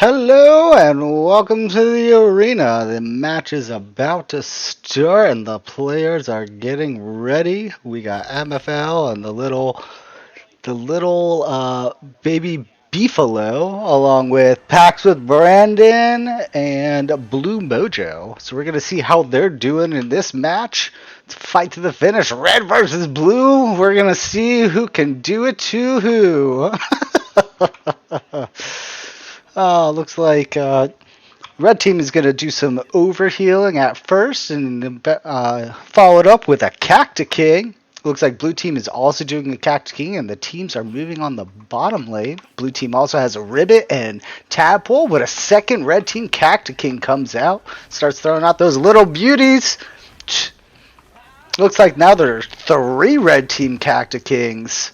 Hello and welcome to the arena. The match is about to start and the players are getting ready. We got MFL and the little baby Beefalo along with Pax with Brandon and Blue Mojo. So we're gonna see how they're doing in this match. It's a fight to the finish. Red versus blue. We're gonna see who can do it to who. Looks like red team is going to do some overhealing at first and followed up with a Cactus King. Looks like blue team is also doing a Cactus King, and the teams are moving on the bottom lane. Blue team also has a Ribbit and Tadpole, but a second red team Cactus King comes out, starts throwing out those little beauties. Looks like now there's 3 red team Cactus Kings.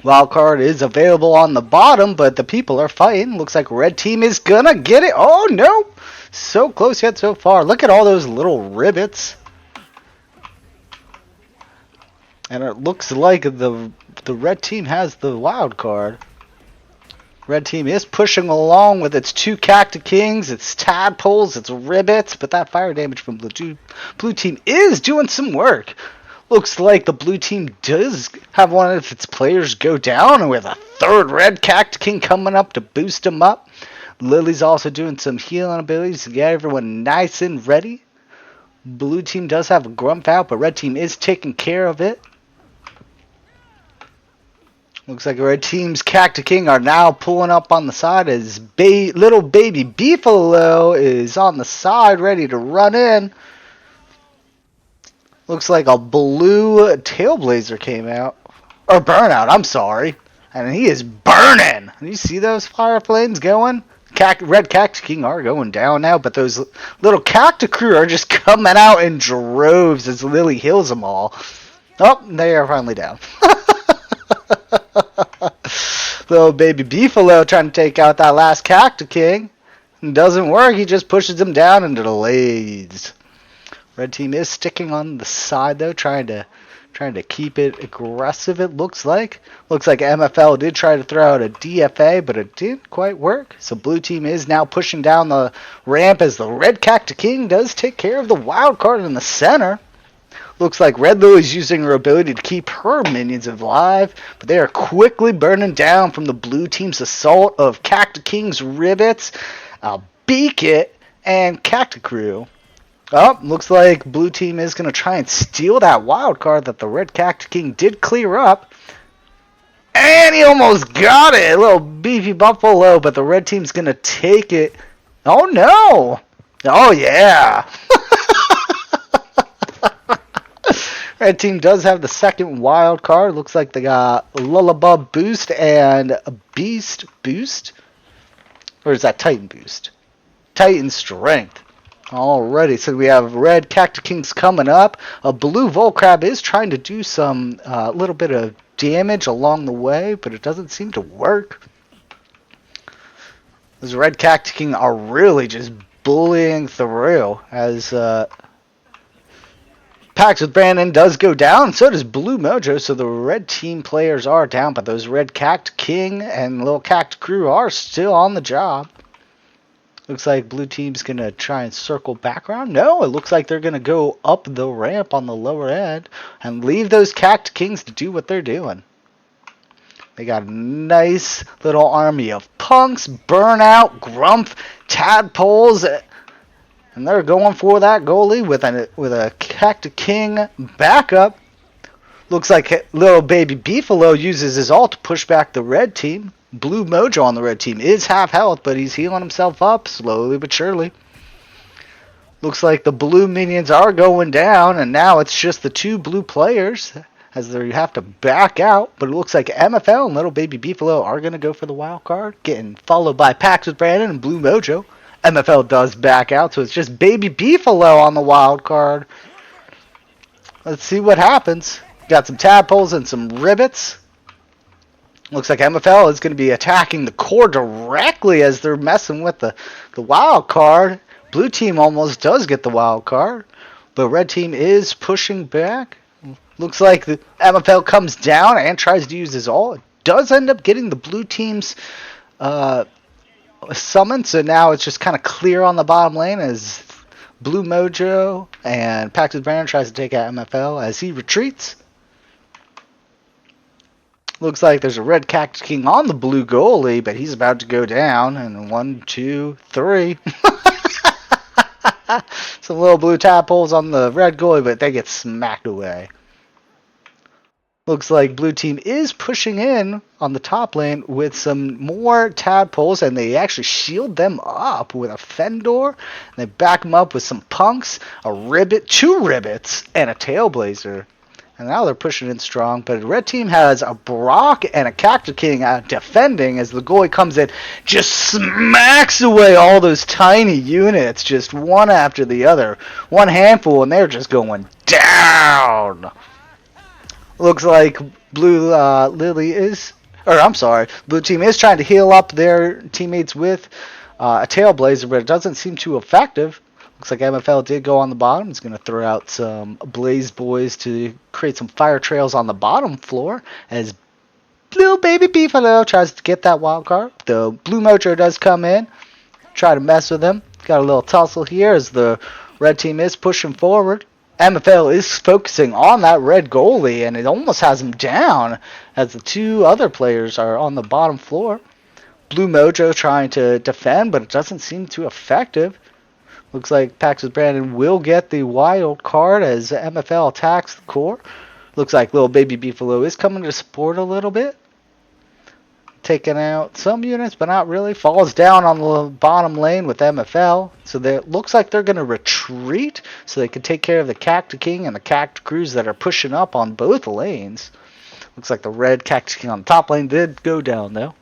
Wildcard is available on the bottom, but the people are fighting. Looks like red team is gonna get it. Oh no! So close yet so far. Look at all those little ribbits. And it looks like the red team has the wild card. Red team is pushing along with its 2 Cactus Kings, its Tadpoles, its Ribbits, but that fire damage from blue team is doing some work. Looks like the blue team does have one of its players go down with a 3rd red Cactus King coming up to boost him up. Lily's also doing some healing abilities to get everyone nice and ready. Blue team does have a Grump out, but red team is taking care of it. Looks like red team's Cactus King are now pulling up on the side as little baby Beefalo is on the side ready to run in. Looks like a blue Tailblazer came out. Or Burnout, I'm sorry. And he is burning. You see those fire flames going? Red Cactus King are going down now, but those little Cactus crew are just coming out in droves as Lily heals them all. Oh, they are finally down. Little baby Beefalo trying to take out that last Cactus King. It doesn't work, he just pushes him down into the lanes. Red team is sticking on the side though, trying to keep it aggressive. It looks like MFL did try to throw out a DFA, but it didn't quite work. So blue team is now pushing down the ramp as the red Cactus King does take care of the wild card in the center. Looks like Red Lily's using her ability to keep her minions alive, but they are quickly burning down from the blue team's assault of Cactus King's Ribbits, Beakit, and Cactus Crew. Oh, looks like blue team is going to try and steal that wild card that the red Cactus King did clear up. And he almost got it. A little beefy buffalo, but the red team's going to take it. Oh, no. Oh, yeah. Red team does have the second wild card. Looks like they got Lullabub Boost and Beast Boost. Or is that Titan Boost? Titan Strength. Alrighty, so we have red Cactus Kings coming up. A blue Volcrab is trying to do some little bit of damage along the way, but it doesn't seem to work. Those red Cactus King are really just bullying through as Pax with Brandon does go down. So does Blue Mojo, so the red team players are down, but those red Cactus King and little Cactus Crew are still on the job. Looks like blue team's going to try and circle back around. No, it looks like they're going to go up the ramp on the lower end and leave those Cactus Kings to do what they're doing. They got a nice little army of punks, Burnout, Grump, Tadpoles, and they're going for that goalie with a Cactus King backup. Looks like little baby Beefalo uses his ult to push back the red team. Blue Mojo on the red team is half health, but he's healing himself up slowly but surely. Looks like the blue minions are going down, and now it's just the 2 blue players as they have to back out. But it looks like MFL and little baby Beefalo are going to go for the wild card, getting followed by Pax with Brandon and Blue Mojo. MFL does back out, so it's just baby Beefalo on the wild card. Let's see what happens. Got some tadpoles and some ribbits. Looks like MFL is going to be attacking the core directly as they're messing with the wild card. Blue team almost does get the wild card, but red team is pushing back. Looks like the MFL comes down and tries to use his ult. Does end up getting the blue team's summoned, so now it's just kind of clear on the bottom lane as Blue Mojo and Pax's Brandon tries to take out MFL as he retreats. Looks like there's a red Cactus King on the blue goalie, but he's about to go down. And 1, 2, 3. Some little blue tadpoles on the red goalie, but they get smacked away. Looks like blue team is pushing in on the top lane with some more tadpoles, and they actually shield them up with a Fendor. They back them up with some punks, a ribbit, 2 ribbits, and a tailblazer. And now they're pushing in strong, but the red team has a Brock and a Cactus King defending as the goalie comes in, just smacks away all those tiny units, just one after the other. One handful, and they're just going down. Looks like Blue Blue team is trying to heal up their teammates with a Tailblazer, but it doesn't seem too effective. Looks like MFL did go on the bottom. He's going to throw out some Blaze Boys to create some fire trails on the bottom floor as little baby Beefalo tries to get that wild card. The Blue Mojo does come in, try to mess with him. Got a little tussle here as the red team is pushing forward. MFL is focusing on that red goalie, and it almost has him down as the 2 other players are on the bottom floor. Blue Mojo trying to defend, but it doesn't seem too effective. Looks like Pax's Brandon will get the wild card as MFL attacks the core. Looks like little baby Beefalo is coming to support a little bit. Taking out some units, but not really. Falls down on the bottom lane with MFL. So it looks like they're going to retreat so they can take care of the Cactus King and the Cactus Crews that are pushing up on both lanes. Looks like the red Cactus King on the top lane did go down, though.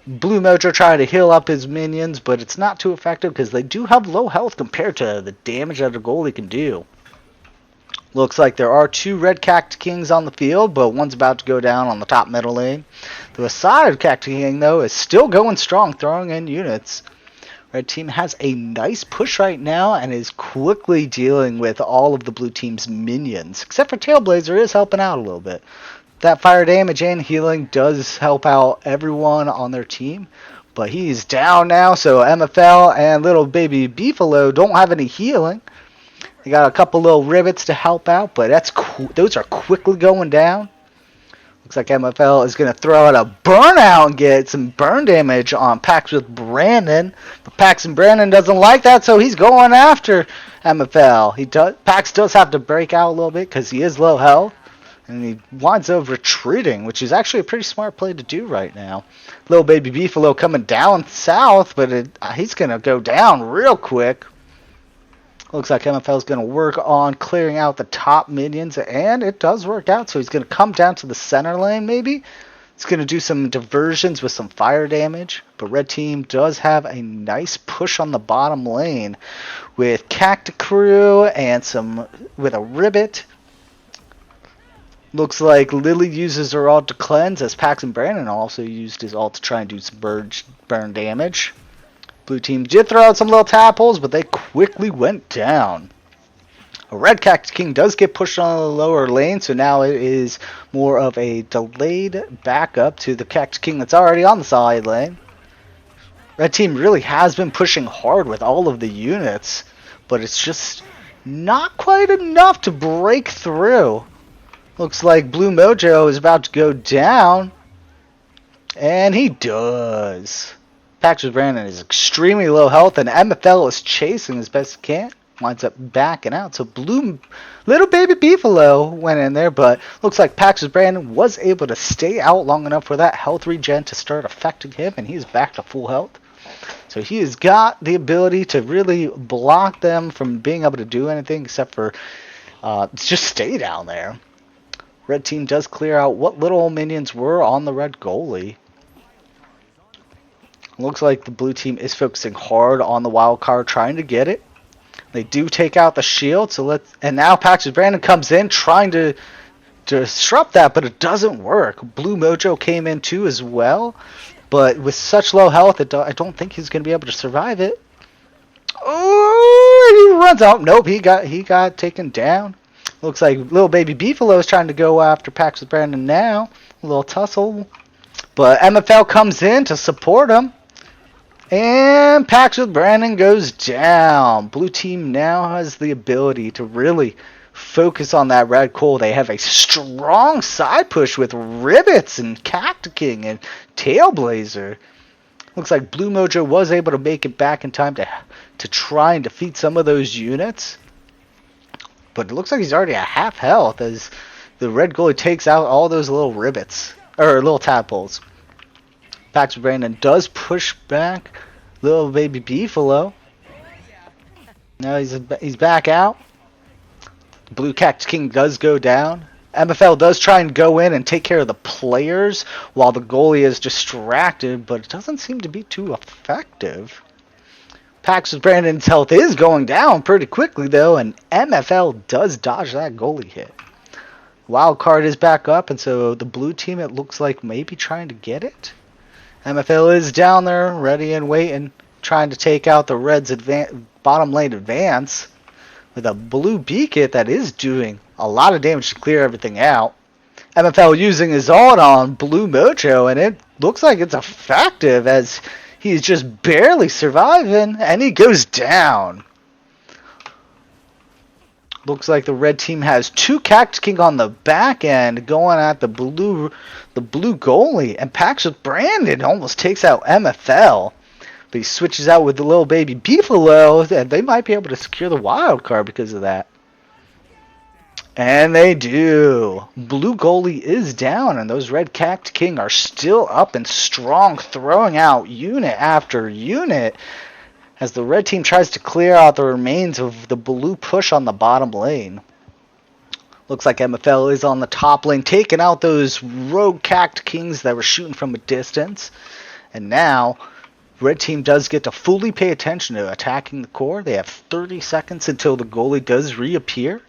Blue Mojo trying to heal up his minions, but it's not too effective because they do have low health compared to the damage that a goalie can do. Looks like there are 2 red Cactus Kings on the field, but one's about to go down on the top middle lane. The side Cactus King, though, is still going strong, throwing in units. Red team has a nice push right now and is quickly dealing with all of the blue team's minions, except for Tailblazer is helping out a little bit. That fire damage and healing does help out everyone on their team, but he's down now, so MFL and little baby Beefalo don't have any healing. They got a couple little rivets to help out, but those are quickly going down. Looks like MFL is going to throw out a burnout and get some burn damage on Pax with Brandon, but Pax and Brandon doesn't like that, so he's going after MFL. Pax does have to break out a little bit because he is low health. And he winds up retreating, which is actually a pretty smart play to do right now. Little baby Beefalo coming down south, but he's going to go down real quick. Looks like MFL is going to work on clearing out the top minions, and it does work out. So he's going to come down to the center lane, maybe. He's going to do some diversions with some fire damage. But red team does have a nice push on the bottom lane with Cactus Crew and with a ribbit. Looks like Lily uses her ult to cleanse, as Pax and Brandon also used his ult to try and do some burn damage. Blue team did throw out some little tadpoles, but they quickly went down. A red Cactus King does get pushed on the lower lane, so now it is more of a delayed backup to the Cactus King that's already on the side lane. Red team really has been pushing hard with all of the units, but it's just not quite enough to break through. Looks like Blue Mojo is about to go down. And he does. Pax's Brandon is extremely low health, and MFL is chasing as best he can. Winds up backing out. So little baby Beefalo went in there, but looks like Pax's Brandon was able to stay out long enough for that health regen to start affecting him, and he's back to full health. So he has got the ability to really block them from being able to do anything except for just stay down there. Red team does clear out what little minions were on the red goalie. Looks like the blue team is focusing hard on the wild card, trying to get it. They do take out the shield, and now Pax's Brandon comes in trying to disrupt that, but it doesn't work. Blue Mojo came in too as well, but with such low health, I don't think he's going to be able to survive it. Oh, he runs out. Nope, he got taken down. Looks like little baby Beefalo is trying to go after Pax's Brandon now. A little tussle. But MFL comes in to support him. And Pax with Brandon goes down. Blue team now has the ability to really focus on that red coal. They have a strong side push with Ribbits and Cactus King and Tailblazer. Looks like Blue Mojo was able to make it back in time to try and defeat some of those units. But it looks like he's already at half health as the red goalie takes out all those little ribbits, or little tadpoles. Pax Brandon does push back little baby Beefalo. Now he's back out. Blue Cactus King does go down. MFL does try and go in and take care of the players while the goalie is distracted, but it doesn't seem to be too effective. Pax Brandon's health is going down pretty quickly though, and MFL does dodge that goalie hit. Wildcard is back up, and so the blue team, it looks like, maybe trying to get it. MFL is down there, ready and waiting, trying to take out the Reds' bottom lane advance with a blue beacon that is doing a lot of damage to clear everything out. MFL using his ult on Blue Mojo, and it looks like it's effective as he's just barely surviving, and he goes down. Looks like the red team has two Cactus King on the back end going at the blue goalie, and Pax with Brandon almost takes out MFL. But he switches out with the little baby Beefalo, and they might be able to secure the wild card because of that. And they do. Blue goalie is down, and those red Cactus King are still up and strong, throwing out unit after unit as the red team tries to clear out the remains of the blue push on the bottom lane. Looks like MFL is on the top lane, taking out those rogue Cactus Kings that were shooting from a distance. And now, red team does get to fully pay attention to attacking the core. They have 30 seconds until the goalie does reappear.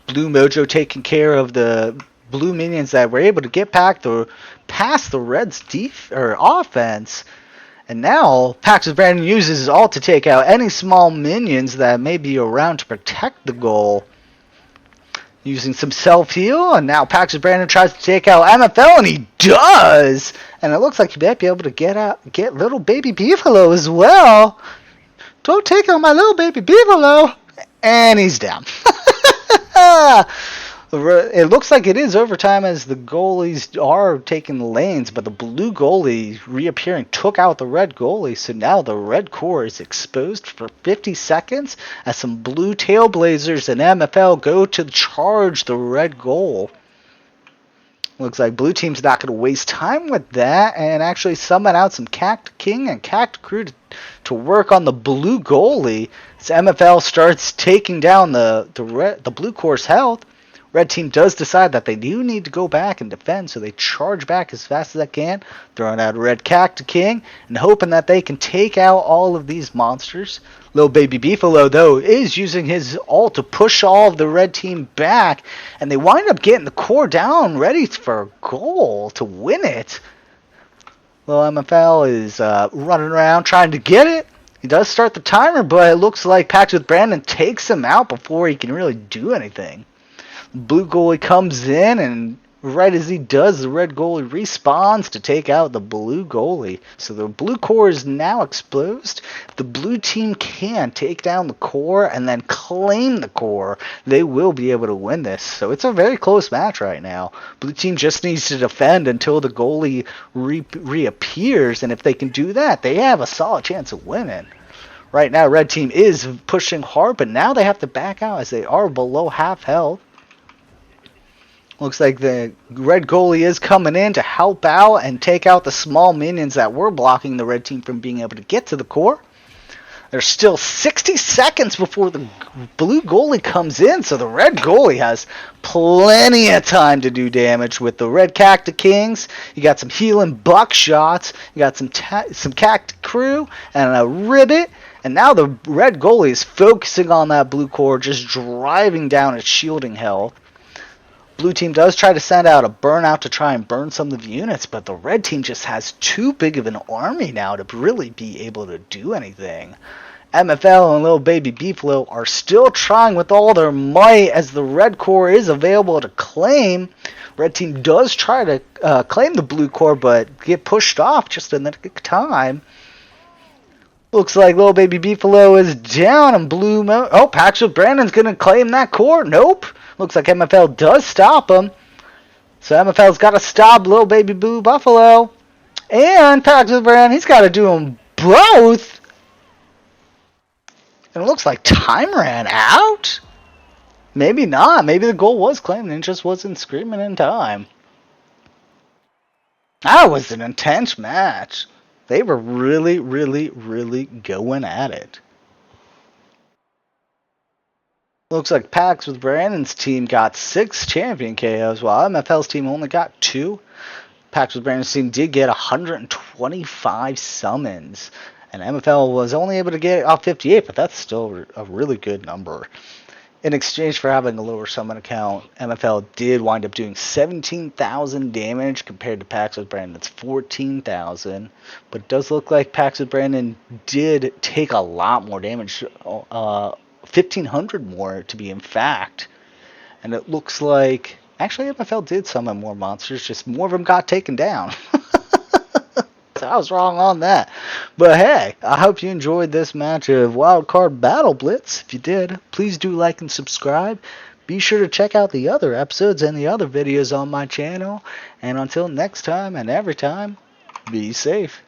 Blue Mojo taking care of the blue minions that were able to get past the Reds' offense. And now, Pax with Brandon uses his ult to take out any small minions that may be around to protect the goal. Using some self-heal, and now Pax with Brandon tries to take out MFL, and he does! And it looks like he might be able to get little baby Beefalo as well. Don't take out my little baby Beefalo! And he's down. It looks like it is overtime as the goalies are taking the lanes, but the blue goalie reappearing took out the red goalie, so now the red core is exposed for 50 seconds as some blue Tailblazers and MFL go to charge the red goal. Looks like blue team's not going to waste time with that and actually summon out some Cactus King and Cactus Crew to work on the blue goalie as MFL starts taking down the blue core's health. Red team does decide that they do need to go back and defend, so they charge back as fast as they can, throwing out a red Cactus King and hoping that they can take out all of these monsters. Little baby Beefalo, though, is using his ult to push all of the red team back, and they wind up getting the core down, ready for a goal to win it. Little MFL is running around trying to get it. He does start the timer, but it looks like Pax with Brandon takes him out before he can really do anything. Blue goalie comes in, and right as he does, the red goalie respawns to take out the blue goalie. So the blue core is now exposed. If the blue team can take down the core and then claim the core, they will be able to win this. So it's a very close match right now. Blue team just needs to defend until the goalie reappears, and if they can do that, they have a solid chance of winning. Right now, red team is pushing hard, but now they have to back out as they are below half health. Looks like the red goalie is coming in to help out and take out the small minions that were blocking the red team from being able to get to the core. There's still 60 seconds before the blue goalie comes in, so the red goalie has plenty of time to do damage with the red Cactus Kings. You got some healing buckshots, you got some Cactus Crew, and a ribbit. And now the red goalie is focusing on that blue core, just driving down its shielding health. Blue team does try to send out a burnout to try and burn some of the units, but the red team just has too big of an army now to really be able to do anything. MFL and little baby Beefalo are still trying with all their might as the red core is available to claim. Red team does try to claim the blue core, but get pushed off just in the nick of time. Looks like little baby Beefalo is down and Blue Mojo. Oh, Pax with Brandon's going to claim that core. Nope. Looks like MFL does stop him. So MFL's got to stop little baby Blue Buffalo. And Pax with Brandon, he's got to do them both. And it looks like time ran out. Maybe not. Maybe the goal was claimed and it just wasn't screaming in time. That was an intense match. They were really, really, really going at it. Looks like Pax with Brandon's team got 6 champion KOs, while MFL's team only got 2. Pax with Brandon's team did get 125 summons, and MFL was only able to get off 58, but that's still a really good number. In exchange for having a lower summon account, MFL did wind up doing 17,000 damage compared to Pax with Brandon's 14,000. But it does look like Pax with Brandon did take a lot more damage, 1,500 more to be in fact. And it looks like, actually MFL did summon more monsters, just more of them got taken down. So I was wrong on that. But hey, I hope you enjoyed this match of Wildcard Battle Blitz. If you did, please do like and subscribe. Be sure to check out the other episodes and the other videos on my channel. And until next time and every time, be safe.